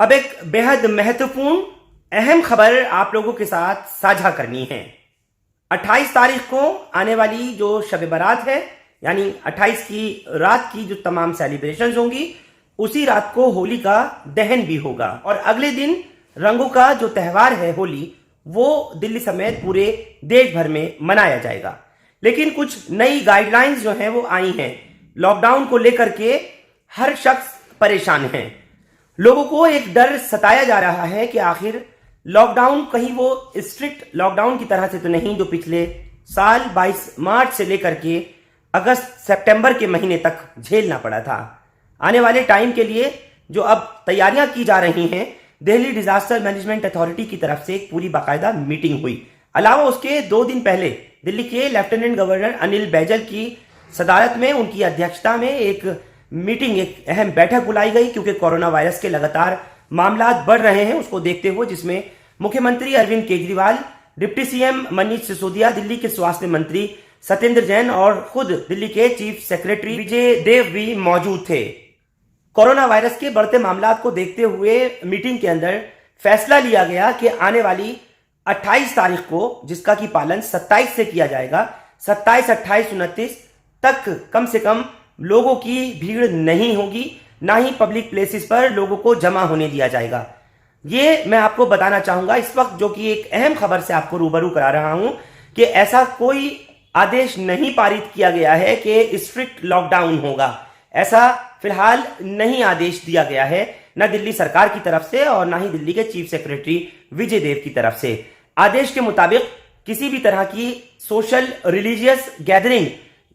अब एक बेहद महत्वपूर्ण अहम खबर आप लोगों के साथ साझा करनी है। 28 तारीख को आने वाली जो शब बारात है, यानी 28 की रात की जो तमाम सेलिब्रेशंस होंगी, उसी रात को होली का दहन भी होगा और अगले दिन रंगों का जो त्यौहार है होली, वो दिल्ली समेत पूरे देश भर में मनाया जाएगा। लेकिन कुछ नई गाइडलाइंस जो हैं वो आई हैं। लॉकडाउन को लेकर के हर शख्स परेशान है। लोगों को एक डर सताया जा रहा है कि आखिर लॉकडाउन कहीं वो स्ट्रिक्ट लॉकडाउन की तरह से तो नहीं जो पिछले साल 22 मार्च से लेकर के अगस्त सितंबर के महीने तक झेलना पड़ा था। आने वाले टाइम के लिए जो अब तैयारियां की जा रही हैं, दिल्ली डिजास्टर मैनेजमेंट अथॉरिटी की तरफ से एक पूरी बाकायदा मीटिंग हुई। अलावा उसके 2 दिन पहले दिल्ली के लेफ्टिनेंट गवर्नर अनिल बैजल की सदारत में, उनकी अध्यक्षता में एक मीटिंग, एक अहम बैठक बुलाई गई, क्योंकि कोरोना वायरस के लगातार मामला बढ़ रहे हैं उसको देखते हुए, जिसमें मुख्यमंत्री अरविंद केजरीवाल, डिप्टी सीएम मनीष सिसोदिया, दिल्ली के स्वास्थ्य मंत्री सत्येंद्र जैन और खुद दिल्ली के चीफ सेक्रेटरी विजय देव भी मौजूद थे। कोरोना वायरस के बढ़ते मामला को देखते हुए मीटिंग के अंदर फैसला लिया गया कि आने वाली 28 तारीख को, जिसका कि पालन 27 से किया जाएगा, 27, 28, 29 तक कम से कम लोगों की भीड़ नहीं होगी, ना ही पब्लिक प्लेसेस पर लोगों को जमा होने दिया जाएगा। ये मैं आपको बताना चाहूंगा इस वक्त, जो कि एक अहम खबर से आपको रूबरू करा रहा हूं कि ऐसा कोई आदेश नहीं पारित किया गया है कि स्ट्रिक्ट लॉकडाउन होगा। ऐसा फिलहाल नहीं आदेश दिया गया है, न दिल्ली सरकार की तरफ से और ना ही दिल्ली के चीफ सेक्रेटरी विजय देव की तरफ से। आदेश के मुताबिक किसी भी तरह की सोशल रिलीजियस गैदरिंग,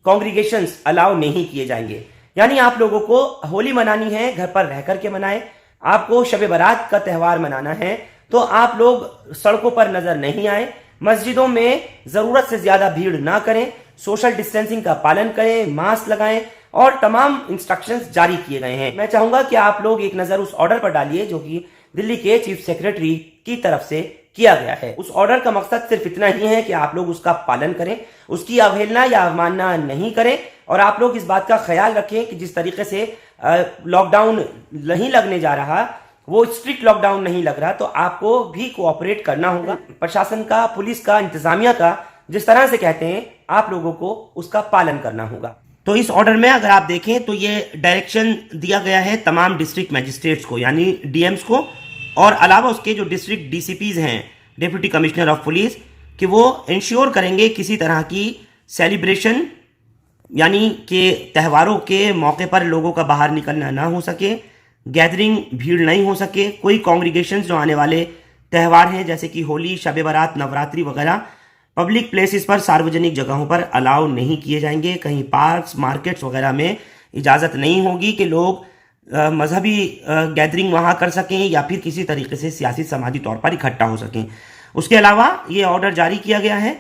कॉन्ग्रीगेशंस अलाउ नहीं किए जाएंगे। यानी आप लोगों को होली मनानी है, घर पर रह करके मनाएं। आपको शब बारात का त्यौहार मनाना है तो आप लोग सड़कों पर नजर नहीं आए, मस्जिदों में जरूरत से ज्यादा भीड़ ना करें, सोशल डिस्टेंसिंग का पालन करें, मास्क लगाएं और तमाम इंस्ट्रक्शंस जारी किए गए हैं। मैं चाहूंगा कि आप लोग एक नजर उस ऑर्डर पर डालिए जो कि दिल्ली के चीफ सेक्रेटरी की तरफ से किया गया है। उस ऑर्डर का मकसद सिर्फ इतना ही है कि आप लोग उसका पालन करें, उसकी अवहेलना या अवमानना नहीं करें और आप लोग इस बात का ख्याल रखें कि जिस तरीके से लॉकडाउन नहीं लगने जा रहा, वो स्ट्रिक्ट लॉकडाउन नहीं लग रहा, तो आपको भी कोऑपरेट करना होगा। प्रशासन का, पुलिस का, इंतजामिया का जिस तरह से कहते हैं, आप लोगों को उसका पालन करना होगा। तो इस ऑर्डर में अगर आप देखें तो ये डायरेक्शन दिया गया है तमाम डिस्ट्रिक्ट मजिस्ट्रेट्स को, यानी डीएम्स को, और अलावा उसके जो डिस्ट्रिक्ट डीसीपीज हैं, डिप्टी कमिश्नर ऑफ पुलिस, कि वो इंश्योर करेंगे किसी तरह की सेलिब्रेशन, यानी कि त्योहारों के मौके पर लोगों का बाहर निकलना ना हो सके, गैदरिंग, भीड़ नहीं हो सके, कोई कॉन्ग्रीगेशंस जो आने वाले त्यौहार हैं जैसे कि होली, शब बारात, नवरात्रि वगैरह, पब्लिक प्लेसेस पर, सार्वजनिक जगहों पर अलाउ नहीं किए जाएंगे। कहीं पार्क्स, मार्केट्स वगैरह में इजाज़त नहीं होगी कि लोग मजहबी गैदरिंग वहाँ कर सकें या फिर किसी तरीके से सियासी समाजी तौर पर इकट्ठा हो सकें। उसके अलावा ये ऑर्डर जारी किया गया है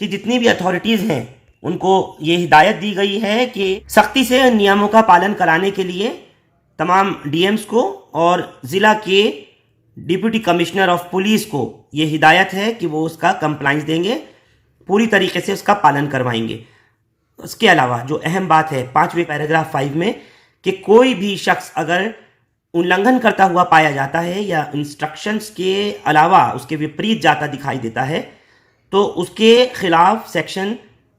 कि जितनी भी अथॉरिटीज़ हैं उनको ये हिदायत दी गई है कि सख्ती से नियमों का पालन कराने के लिए तमाम डीएम्स को और ज़िला के डिप्टी कमिश्नर ऑफ पुलिस को ये हिदायत है कि वो उसका कंप्लाइंस देंगे, पूरी तरीके से उसका पालन करवाएंगे। उसके अलावा जो अहम बात है 5वें पैराग्राफ 5 में, कि कोई भी शख्स अगर उल्लंघन करता हुआ पाया जाता है या इंस्ट्रक्शंस के अलावा उसके विपरीत जाता दिखाई देता है, तो उसके खिलाफ सेक्शन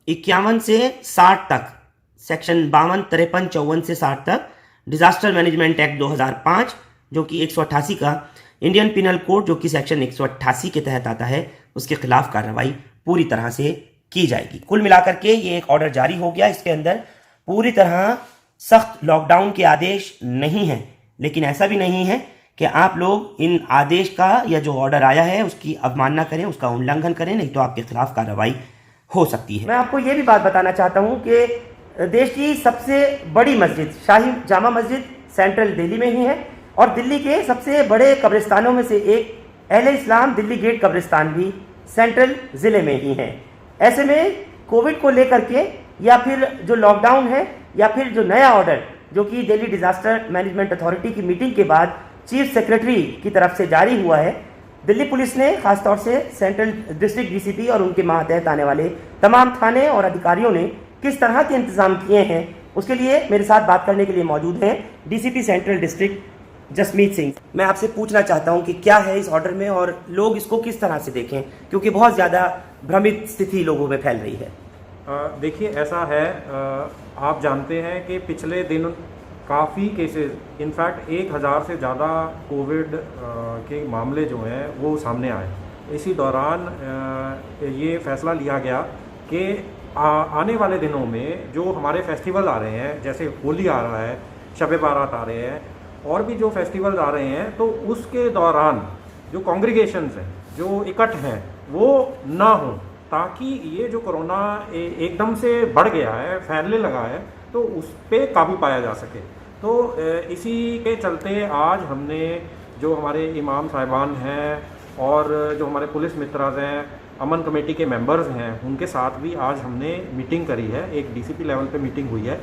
51 से 60 तक, सेक्शन 52, 53, 54 से 60 तक डिजास्टर मैनेजमेंट एक्ट 2005 जो कि 188 का, इंडियन पिनल कोड जो कि सेक्शन 188 के तहत आता है, उसके खिलाफ कार्रवाई पूरी तरह से की जाएगी। कुल मिलाकर के ये एक ऑर्डर जारी हो गया। इसके अंदर पूरी तरह सख्त लॉकडाउन के आदेश नहीं है, लेकिन ऐसा भी नहीं है कि आप लोग इन आदेश का या जो ऑर्डर आया है उसकी अवमानना करें, उसका उल्लंघन करें, नहीं तो आपके खिलाफ कार्रवाई हो सकती है। मैं आपको ये भी बात बताना चाहता हूँ कि देश की सबसे बड़ी मस्जिद शाही जामा मस्जिद सेंट्रल दिल्ली में ही है और दिल्ली के सबसे बड़े कब्रिस्तानों में से एक अहले इस्लाम दिल्ली गेट कब्रिस्तान भी सेंट्रल जिले में ही है। ऐसे में कोविड को लेकर के या फिर जो लॉकडाउन है या फिर जो नया ऑर्डर जो कि दिल्ली डिजास्टर मैनेजमेंट अथॉरिटी की मीटिंग के बाद चीफ सेक्रेटरी की तरफ से जारी हुआ है, दिल्ली पुलिस ने खासतौर से सेंट्रल डिस्ट्रिक्ट डीसीपी और उनके मातहत आने वाले तमाम थाने और अधिकारियों ने किस तरह के इंतजाम किए हैं, उसके लिए मेरे साथ बात करने के लिए मौजूद हैं DCP central district Jasmeet Singh, मैं आपसे पूछना चाहता हूं कि क्या है इस ऑर्डर में और लोग इसको किस तरह से देखें, क्योंकि बहुत ज़्यादा भ्रमित स्थिति लोगों में फैल रही है। देखिए, ऐसा है, आप जानते हैं कि पिछले दिन काफ़ी केसेस, इनफैक्ट 1000 से ज़्यादा कोविड के मामले जो हैं वो सामने आए। इसी दौरान ये फैसला लिया गया कि आने वाले दिनों में जो हमारे फेस्टिवल आ रहे हैं, जैसे होली आ रहा है, शब बारात आ रहे हैं, और भी जो फेस्टिवल्स आ रहे हैं, तो उसके दौरान जो कॉन्ग्रीगेशंस हैं, जो इकट्ठ हैं, वो ना हो, ताकि ये जो कोरोना एकदम से बढ़ गया है, फैलने लगा है, तो उस पर काबू पाया जा सके। तो इसी के चलते आज हमने जो हमारे इमाम साहिबान हैं और जो हमारे पुलिस मित्राज हैं, अमन कमेटी के मेंबर्स हैं, उनके साथ भी आज हमने मीटिंग करी है। एक डीसीपी लेवल पे मीटिंग हुई है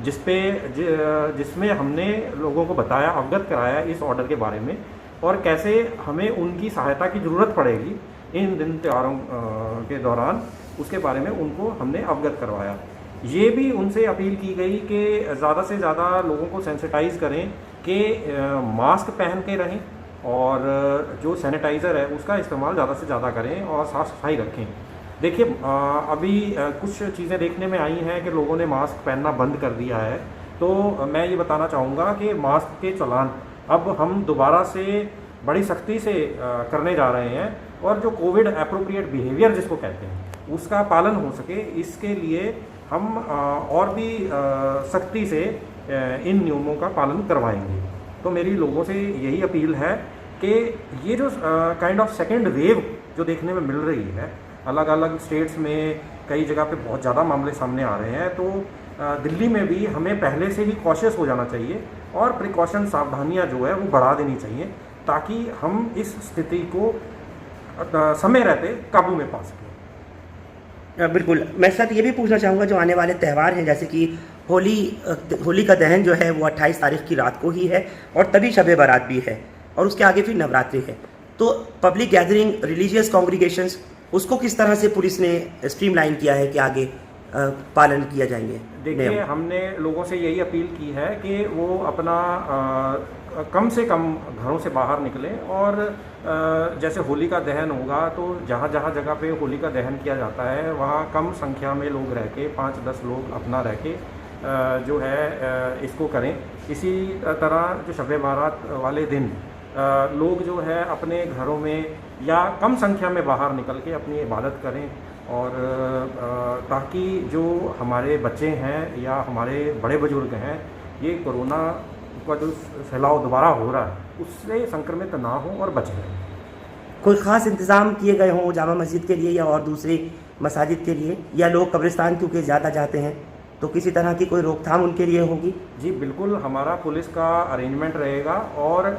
जिसमें हमने लोगों को बताया, अवगत कराया इस ऑर्डर के बारे में और कैसे हमें उनकी सहायता की ज़रूरत पड़ेगी इन दिन त्योहारों के दौरान, उसके बारे में उनको हमने अवगत करवाया। ये भी उनसे अपील की गई कि ज़्यादा से ज़्यादा लोगों को सेंसिटाइज़ करें कि मास्क पहन के रहें और जो सैनिटाइज़र है उसका इस्तेमाल ज़्यादा से ज़्यादा करें और साफ़ सफाई रखें। देखिए, अभी कुछ चीज़ें देखने में आई हैं कि लोगों ने मास्क पहनना बंद कर दिया है, तो मैं ये बताना चाहूँगा कि मास्क के चालान अब हम दोबारा से बड़ी सख्ती से करने जा रहे हैं और जो कोविड एप्रोप्रिएट बिहेवियर जिसको कहते हैं उसका पालन हो सके, इसके लिए हम और भी सख्ती से इन नियमों का पालन करवाएंगे। तो मेरी लोगों से यही अपील है कि ये जो काइंड ऑफ सेकेंड वेव जो देखने में मिल रही है, अलग अलग स्टेट्स में कई जगह पे बहुत ज़्यादा मामले सामने आ रहे हैं, तो दिल्ली में भी हमें पहले से ही कॉशियस हो जाना चाहिए और प्रिकॉशन, सावधानियां जो है वो बढ़ा देनी चाहिए, ताकि हम इस स्थिति को समय रहते काबू में पा सकें। बिल्कुल, मैं साथ ये भी पूछना चाहूँगा, जो आने वाले त्यौहार हैं, जैसे कि होली का दहन जो है वो 28 तारीख की रात को ही है और तभी शब बारात भी है और उसके आगे फिर नवरात्रि है, तो पब्लिक गैदरिंग, रिलीजियस कॉन्ग्रीगेशंस, उसको किस तरह से पुलिस ने स्ट्रीमलाइन किया है कि आगे पालन किया जाएंगे? देखिए, हमने लोगों से यही अपील की है कि वो अपना कम से कम घरों से बाहर निकलें और जैसे होली का दहन होगा तो जहाँ जगह पे होली का दहन किया जाता है वहाँ कम संख्या में लोग रह के, 5-10 लोग अपना रह के जो है इसको करें। इसी तरह जो शब बारात वाले दिन लोग जो है अपने घरों में या कम संख्या में बाहर निकल के अपनी इबादत करें और ताकि जो हमारे बच्चे हैं या हमारे बड़े बुजुर्ग हैं, ये कोरोना का जो फैलाव दोबारा हो रहा है उससे संक्रमित ना हो और बच रहें। कोई ख़ास इंतज़ाम किए गए हों जामा मस्जिद के लिए या और दूसरी मसाजिद के लिए, या लोग कब्रिस्तान क्योंकि ज़्यादा जाते हैं तो किसी तरह की कोई रोकथाम उनके लिए होगी? जी बिल्कुल, हमारा पुलिस का अरेंजमेंट रहेगा और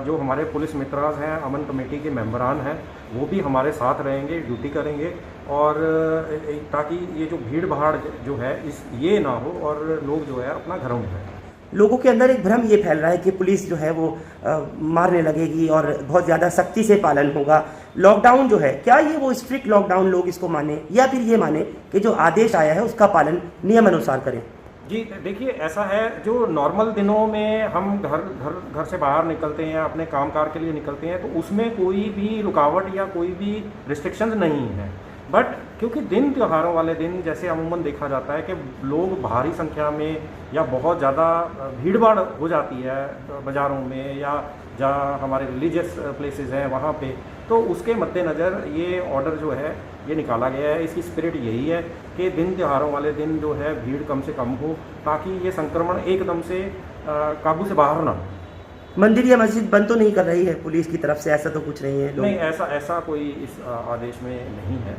जो हमारे पुलिस मित्राज हैं, अमन कमेटी के मेंबरान हैं, वो भी हमारे साथ रहेंगे, ड्यूटी करेंगे और ताकि ये जो भीड़ भाड़ जो है ये ना हो और लोग जो है अपना घरों में रहें। लोगों के अंदर एक भ्रम ये फैल रहा है कि पुलिस जो है वो मारने लगेगी और बहुत ज़्यादा सख्ती से पालन होगा। लॉकडाउन जो है, क्या ये वो स्ट्रिक्ट लॉकडाउन लोग इसको माने या फिर ये माने कि जो आदेश आया है उसका पालन नियम अनुसार करें? जी देखिए, ऐसा है, जो नॉर्मल दिनों में हम घर से बाहर निकलते हैं, अपने कामकाज के लिए निकलते हैं, तो उसमें कोई भी रुकावट या कोई भी रिस्ट्रिक्शंस नहीं है। बट क्योंकि दिन त्योहारों वाले दिन जैसे अमूमन देखा जाता है कि लोग भारी संख्या में या बहुत ज़्यादा भीड़ भाड़ हो जाती है बाज़ारों में या जहाँ हमारे रिलीजियस प्लेसेस हैं वहाँ पे, तो उसके मद्देनज़र ये ऑर्डर जो है ये निकाला गया है। इसकी स्पिरिट यही है कि दिन त्योहारों वाले दिन जो है भीड़ कम से कम हो, ताकि ये संक्रमण एकदम से काबू से बाहर ना हो। मंदिर या मस्जिद बंद तो नहीं कर रही है पुलिस की तरफ से? ऐसा तो कुछ नहीं है? नहीं, ऐसा कोई इस आदेश में नहीं है।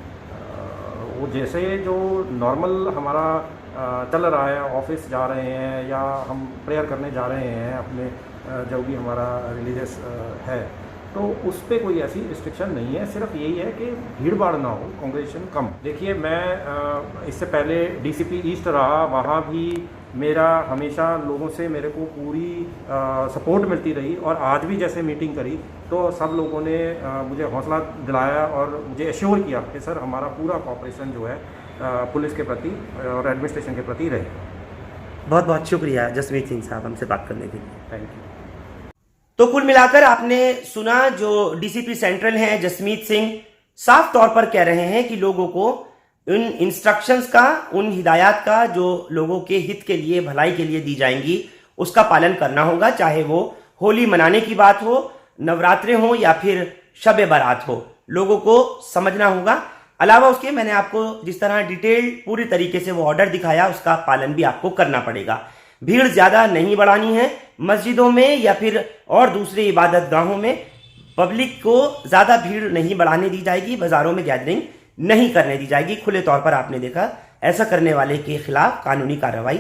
वो जैसे जो नॉर्मल हमारा चल रहा है, ऑफिस जा रहे हैं या हम प्रेयर करने जा रहे हैं अपने जो भी हमारा रिलीजियस है, तो उस पर कोई ऐसी रिस्ट्रिक्शन नहीं है। सिर्फ यही है कि भीड़ भाड़ ना हो, कांग्रेगेशन कम। देखिए, मैं इससे पहले डीसीपी ईस्ट रहा, वहाँ भी मेरा हमेशा लोगों से मेरे को पूरी सपोर्ट मिलती रही और आज भी जैसे मीटिंग करी तो सब लोगों ने मुझे हौसला दिलाया और मुझे एश्योर किया कि सर हमारा पूरा कॉपरेशन जो है पुलिस के प्रति और एडमिनिस्ट्रेशन के प्रति रहेगा। बहुत बहुत शुक्रिया जसमीत सिंह साहब हमसे बात करने के लिए। Thank you. तो कुल मिलाकर आपने सुना, जो डीसीपी सेंट्रल हैं जसमीत सिंह साफ तौर पर कह रहे हैं कि लोगों को उन इंस्ट्रक्शंस का, उन हिदायत का जो लोगों के हित के लिए, भलाई के लिए दी जाएंगी, उसका पालन करना होगा। चाहे वो होली मनाने की बात हो, नवरात्रे हो या फिर शब बारात हो, लोगों को समझना होगा। अलावा उसके मैंने आपको जिस तरह डिटेल पूरी तरीके से वो ऑर्डर दिखाया, उसका पालन भी आपको करना पड़ेगा। भीड़ ज्यादा नहीं बढ़ानी है मस्जिदों में या फिर और दूसरे इबादत गाहों में। पब्लिक को ज्यादा भीड़ नहीं बढ़ाने दी जाएगी, बाजारों में गैदरिंग नहीं करने दी जाएगी। खुले तौर पर आपने देखा, ऐसा करने वाले के खिलाफ कानूनी कार्रवाई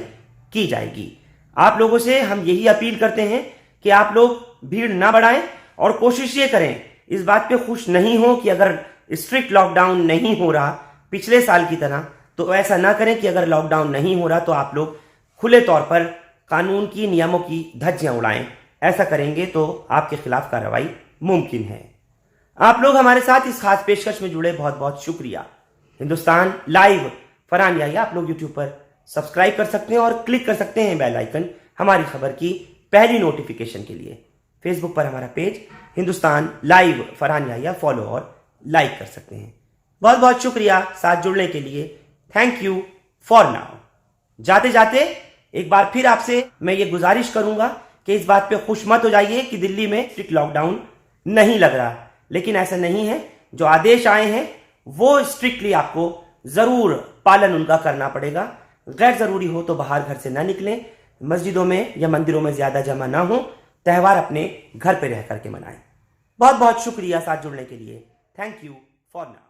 की जाएगी। आप लोगों से हम यही अपील करते हैं कि आप लोग भीड़ ना बढ़ाएं और कोशिश ये करें, इस बात पे खुश नहीं हो कि अगर स्ट्रिक्ट लॉकडाउन नहीं हो रहा पिछले साल की तरह, तो ऐसा ना करें कि अगर लॉकडाउन नहीं हो रहा तो आप लोग खुले तौर पर कानून की, नियमों की धज्जियां उड़ाएं। ऐसा करेंगे तो आपके खिलाफ कार्रवाई मुमकिन है। आप लोग हमारे साथ इस खास पेशकश में जुड़े, बहुत बहुत शुक्रिया। हिंदुस्तान लाइव फरहान याहिया आप लोग यूट्यूब पर सब्सक्राइब कर सकते हैं और क्लिक कर सकते हैं बेल आइकन हमारी खबर की पहली नोटिफिकेशन के लिए। फेसबुक पर हमारा page Hindustan Live Farhan Yahiya follow और लाइक कर सकते हैं। बहुत बहुत शुक्रिया साथ जुड़ने के लिए। Thank you for now. जाते जाते एक बार फिर आपसे मैं ये गुजारिश करूंगा कि इस बात पे खुश मत हो जाइए कि दिल्ली में स्ट्रिक्ट लॉकडाउन नहीं लग रहा, लेकिन ऐसा नहीं है। जो आदेश आए हैं वो स्ट्रिक्टली आपको जरूर पालन उनका करना पड़ेगा। गैर जरूरी हो तो बाहर घर से ना निकलें, मस्जिदों में या मंदिरों में ज्यादा जमा ना हो, त्यौहार अपने घर पे रह करके मनाएं। बहुत बहुत शुक्रिया साथ जुड़ने के लिए। Thank you for now.